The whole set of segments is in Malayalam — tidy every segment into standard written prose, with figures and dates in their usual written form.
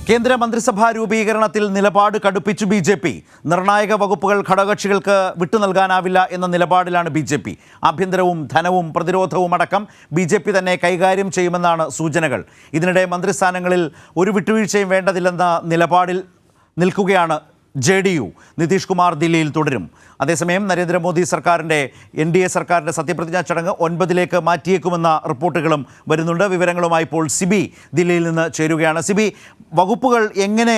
കേന്ദ്ര മന്ത്രിസഭാ രൂപീകരണത്തിൽ നിലപാട് കടുപ്പിച്ചു ബി.ജെ.പി. നിർണായക വകുപ്പുകൾ ഘടകകക്ഷികൾക്ക് വിട്ടുനൽകാനാവില്ല എന്ന നിലപാടിലാണ് ബി.ജെ.പി. ആഭ്യന്തരവും ധനവും പ്രതിരോധവും അടക്കം ബി.ജെ.പി. തന്നെ കൈകാര്യം ചെയ്യുമെന്നാണ് സൂചനകൾ. ഇതിനിടെ മന്ത്രിസ്ഥാനങ്ങളിൽ ഒരു വിട്ടുവീഴ്ചയും വേണ്ടതില്ലെന്ന നിലപാടിൽ നിൽക്കുകയാണ് ജെ.ഡി.യു. നിതീഷ് കുമാർ ദില്ലിയിൽ തുടരും. അതേസമയം നരേന്ദ്രമോദി സർക്കാരിൻ്റെ എൻ.ഡി.എ സർക്കാരിൻ്റെ സത്യപ്രതിജ്ഞാ ചടങ്ങ് 9 മാറ്റിയേക്കുമെന്ന റിപ്പോർട്ടുകളും വരുന്നുണ്ട്. വിവരങ്ങളുമായി ഇപ്പോൾ സിബി ദില്ലിയിൽ നിന്ന് ചേരുകയാണ്. സിബി, വകുപ്പുകൾ എങ്ങനെ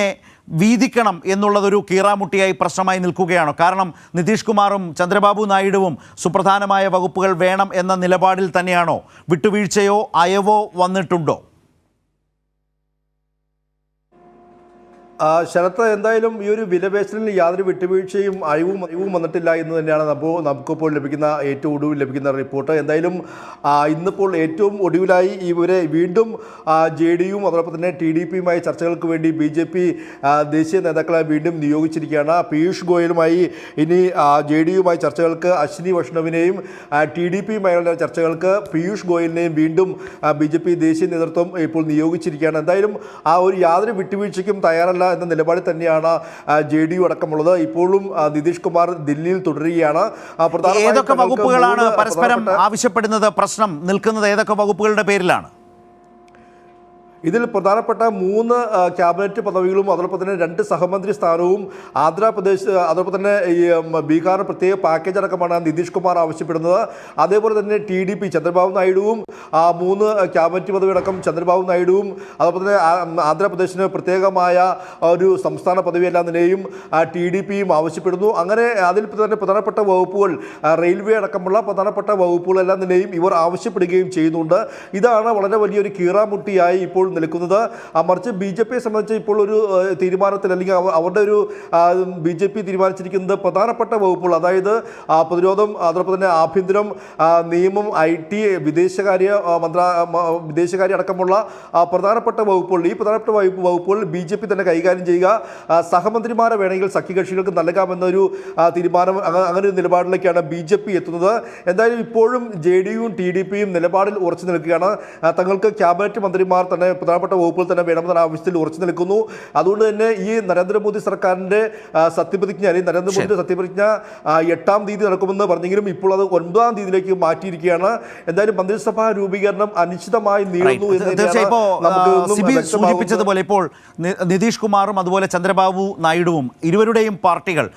വീതിക്കണം എന്നുള്ളതൊരു കീറാമുട്ടിയായി പ്രശ്നമായി നിൽക്കുകയാണോ? കാരണം നിതീഷ് കുമാറും ചന്ദ്രബാബു നായിഡുവും സുപ്രധാനമായ വകുപ്പുകൾ വേണം എന്ന നിലപാടിൽ തന്നെയാണോ? വിട്ടുവീഴ്ചയോ അയവോ വന്നിട്ടുണ്ടോ? ശരത്ത്, എന്തായാലും ഈ ഒരു വിലപേശലിൽ യാതൊരു വിട്ടുവീഴ്ചയും അയവും വന്നിട്ടില്ല എന്ന് തന്നെയാണ് നമുക്കിപ്പോൾ ലഭിക്കുന്ന ഏറ്റവും ഒടുവിൽ ലഭിക്കുന്ന റിപ്പോർട്ട്. എന്തായാലും ഇന്നിപ്പോൾ ഏറ്റവും ഒടുവിലായി ഇവരെ വീണ്ടും ജെ.ഡി.യും അതോടൊപ്പം തന്നെ ടി.ഡി.പിയുമായി ചർച്ചകൾക്ക് വേണ്ടി ബി.ജെ.പി. ദേശീയ നേതാക്കളെ വീണ്ടും നിയോഗിച്ചിരിക്കുകയാണ്. പീയൂഷ് ഗോയലുമായി ഇനി ജെ.ഡി.യുമായി ചർച്ചകൾക്ക് അശ്വിനി വൈഷ്ണവിനെയും ടി.ഡി.പിയുമായുള്ള ചർച്ചകൾക്ക് പീയൂഷ് ഗോയലിനെയും വീണ്ടും ബി.ജെ.പി. ദേശീയ നേതൃത്വം ഇപ്പോൾ നിയോഗിച്ചിരിക്കുകയാണ്. എന്തായാലും യാതൊരു വിട്ടുവീഴ്ചയ്ക്കും തയ്യാറല്ല എന്ന നിലപാടിൽ തന്നെയാണ് ജെ.ഡി.യു അടക്കമുള്ളത്. ഇപ്പോഴും നിതീഷ് കുമാർ ദില്ലിയിൽ തുടരുകയാണ്. ഏതൊക്കെ വകുപ്പുകളാണ് പരസ്പരം ആവശ്യപ്പെടുന്നത്? പ്രശ്നം നിൽക്കുന്നത് ഏതൊക്കെ വകുപ്പുകളുടെ പേരിലാണ്? ഇതിൽ പ്രധാനപ്പെട്ട 3 ക്യാബിനറ്റ് പദവികളും അതോടൊപ്പം തന്നെ 2 സഹമന്ത്രി സ്ഥാനവും ആന്ധ്രാപ്രദേശ് അതോടൊപ്പം തന്നെ ഈ ബീഹാറിന് പ്രത്യേക പാക്കേജ് അടക്കമാണ് നിതീഷ് കുമാർ ആവശ്യപ്പെടുന്നത്. അതേപോലെ തന്നെ ടി.ഡി.പി. ചന്ദ്രബാബു നായിഡുവും 3 ക്യാബിനറ്റ് പദവിയടക്കം ചന്ദ്രബാബു നായിഡുവും അതോടൊപ്പം തന്നെ ആന്ധ്രാപ്രദേശിന് പ്രത്യേകമായ ഒരു സംസ്ഥാന പദവിയെല്ലാം നിലയും ടി.ഡി.പിയും ആവശ്യപ്പെടുന്നു. അങ്ങനെ അതിൽ തന്നെ പ്രധാനപ്പെട്ട വകുപ്പുകൾ റെയിൽവേ അടക്കമുള്ള പ്രധാനപ്പെട്ട വകുപ്പുകളെല്ലാം നിലയും ഇവർ ആവശ്യപ്പെടുകയും ചെയ്യുന്നുണ്ട്. ഇതാണ് വളരെ വലിയൊരു കീറാമുട്ടിയായി ഇപ്പോൾ നിൽക്കുന്നത്. മറിച്ച് ബി.ജെ.പിയെ സംബന്ധിച്ച് ഇപ്പോൾ ഒരു തീരുമാനത്തിൽ അല്ലെങ്കിൽ അവരുടെ ഒരു ബി.ജെ.പി. തീരുമാനിച്ചിരിക്കുന്നത് പ്രധാനപ്പെട്ട വകുപ്പുകൾ, അതായത് പ്രതിരോധം അതോടൊപ്പം തന്നെ ആഭ്യന്തരം, നിയമം, ഐ.ടി., വിദേശകാര്യ അടക്കമുള്ള പ്രധാനപ്പെട്ട വകുപ്പുകൾ, ഈ പ്രധാനപ്പെട്ട വകുപ്പുകൾ ബി.ജെ.പി. തന്നെ കൈകാര്യം ചെയ്യുക, സഹമന്ത്രിമാരെ വേണമെങ്കിൽ സഖ്യകക്ഷികൾക്ക് നൽകാമെന്നൊരു തീരുമാനം, അങ്ങനെ ഒരു നിലപാടിലേക്കാണ് ബി.ജെ.പി. എത്തുന്നത്. എന്തായാലും ഇപ്പോഴും ജെ.ഡി.യുവും ടി.ഡി.പിയും നിലപാടിൽ ഉറച്ചു നിൽക്കുകയാണ്. തങ്ങൾക്ക് ക്യാബിനറ്റ് മന്ത്രിമാർ തന്നെ പ്രധാനപ്പെട്ട വകുപ്പുകൾ തന്നെ വേണമെന്ന ആവശ്യത്തിൽ ഉറച്ചു നിൽക്കുന്നു. അതുകൊണ്ട് തന്നെ ഈ നരേന്ദ്രമോദി സർക്കാരിൻ്റെ സത്യപ്രതിജ്ഞ അല്ലെങ്കിൽ നരേന്ദ്രമോദിയുടെ സത്യപ്രതിജ്ഞ 8-ാം തീയതി നടക്കുമെന്ന് പറഞ്ഞെങ്കിലും ഇപ്പോൾ അത് 9-ാം തീയതിയിലേക്ക് മാറ്റിയിരിക്കുകയാണ്. എന്തായാലും മന്ത്രിസഭാ രൂപീകരണം അനിശ്ചിതമായി നീളുന്നു എന്ന് സൂചിപ്പിച്ചതുപോലെ ഇപ്പോൾ നിതീഷ് കുമാറും അതുപോലെ ചന്ദ്രബാബു നായിഡുവും ഇരുവരുടെയും പാർട്ടികൾ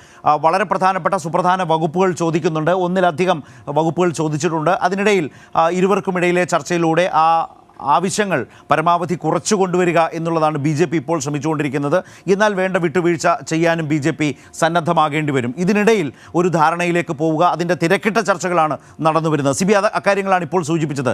വളരെ പ്രധാനപ്പെട്ട സുപ്രധാന വകുപ്പുകൾ ചോദിക്കുന്നുണ്ട്. 1-ലധികം വകുപ്പുകൾ ചോദിച്ചിട്ടുണ്ട്. അതിനിടയിൽ ഇരുവർക്കുമിടയിലെ ചർച്ചയിലൂടെ ആവശ്യങ്ങൾ പരമാവധി കുറച്ചു കൊണ്ടുവരിക എന്നുള്ളതാണ് ബി.ജെ.പി. ഇപ്പോൾ ശ്രമിച്ചുകൊണ്ടിരിക്കുന്നത്. എന്നാൽ വേണ്ട വിട്ടുവീഴ്ച ചെയ്യാനും ബി.ജെ.പി. സന്നദ്ധമാകേണ്ടി വരും. ഇതിനിടയിൽ ഒരു ധാരണയിലേക്ക് പോവുക, അതിൻ്റെ തിരക്കിട്ട ചർച്ചകളാണ് നടന്നു വരുന്നത്. സിബി അക്കാര്യങ്ങളാണ് ഇപ്പോൾ സൂചിപ്പിച്ചത്.